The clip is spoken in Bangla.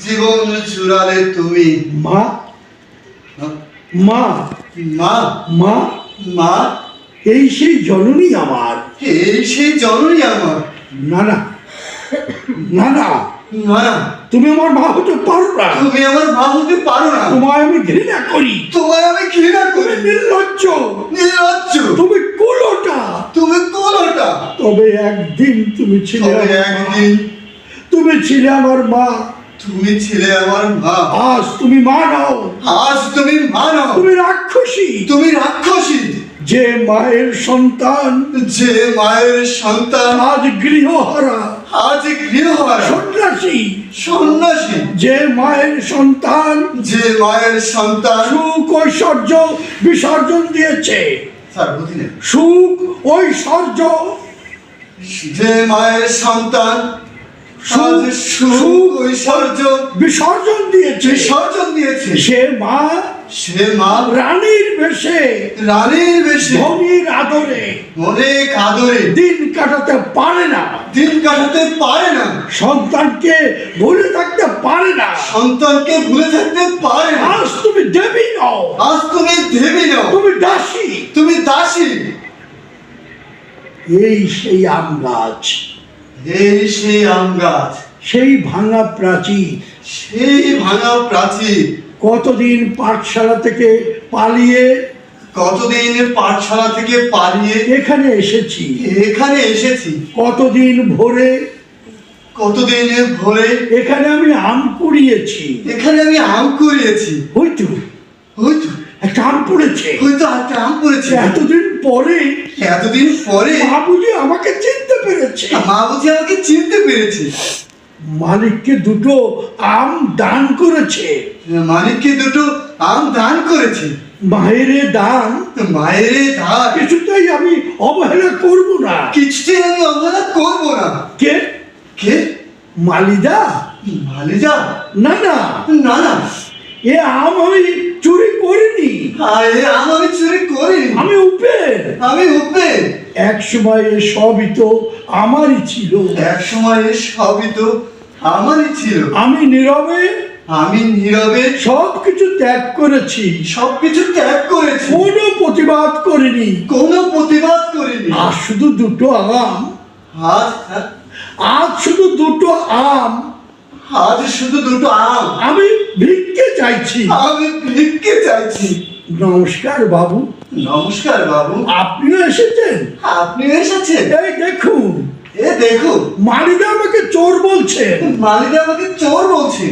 জীবন জুড়ালে তুমি। মা মা মা মা মা এই সেই জননী আমার। এই সেই জননী আমার। না না না না, না না, তুমি আমার মা হতে পারো না। তুমি আমার মা হতে পারো না। তোমায় আমি ঘৃণা করি। তোমায় আমি ঘৃণা করি। নির্লজ্জ, নির্লজ্জ, তুমি কুলোটা। তুমি কোনটা? তবে একদিন তুমি ছিলে তবে আমার মা। একদিন তুমি ছিলে আমার মা। তুমি ছিলে আমার মা। আজ তুমি মা নাও। আজ তুমি মা নও। তুমি রাক্ষসী। তুমি রাক্ষসী। যে মায়ের সন্তান, যে মায়ের সন্তান আজ গৃহহারা আজ গৃহহারা। সন্ন্যাসী। সন্ন্যাসী। যে মায়ের সন্তান যে মায়ের সন্তান সুখ ঐশ্বর্য বিসর্জন দিয়েছে। স্যার বুঝি না। সুখ ঐশ্বর্য যে মায়ের সন্তান আজ সুখ ঐশ্বর্য বিসর্জন দিয়েছে। বিসর্জন দিয়েছে। সে মা সে মা রানীর বেশে রানীর বেশে ধনীর আদরে অনেক আদরে দিন কাটাতে পারে না। দিন কাটাতে পারে না। সন্তানকে ভুলে থাকতে পারে না। সন্তানকে ভুলে থাকতে পারে না। আজ তুমি দেবী নও, আজ তুমি দেবী নও, তুমি দাসী। তুমি দাসী। এই সেই আম গাছ, এই সেই আম গাছ, সেই ভাঙা প্রাচীর। সেই ভাঙা প্রাচীর। কতদিন পাঠশালা থেকে পালিয়ে কতদিন পাঠশালা থেকে পালিয়ে এখানে এসেছি। এখানে এসেছি। কতদিন ভোরে কতদিন ভোরে এখানে আমি আম কুড়িয়েছি। এখানে আমি আম কুড়িয়েছি। হয়তো হয়তো একটা আম পড়েছে। হয়তো একটা আম পড়েছে। এতদিন পরে এতদিন পরে মা বুঝি আমাকে চিনতে পেরেছে। মা বুঝি আমাকে চিনতে পেরেছে। মালিককে দুটো আম দান করেছে। মালিককে দুটো আম দান করেছে। মায়ের দান মায়ের ধার কিছুতেই আমি অবহেলা করব না। কিছুতেই আমি অবহেলা করবো না। কে? কে? মালিদা? মালিজা? না না, না না, এ আম আমি চুরি করিনি। এ আম আমি চুরি করিনি। আমি উপেন। আমি উপেন। এক সময় এ সবই তো আমারই ছিল। এক সময় সবই তো আমারই ছিল। আমি নীরবে আমি নীরবে সবকিছু ত্যাগ করেছি। সবকিছু ত্যাগ করেছি। কোনো প্রতিবাদ করিনি। কোনো প্রতিবাদ করিনি। আর শুধু দুটো আম, আজ আজ শুধু দুটো আম আজ শুধু দুটো আম আমি ভিক্ষে চাইছি। আমি ভিক্ষে চাইছি। নমস্কার বাবু। নমস্কার বাবু। আপনিও এসেছেন? আপনি এসেছেন? এই দেখুন, এ দেখো, মালিদা আমাকে চোর বলছেন। মালিক আমাকে চোর বলছে।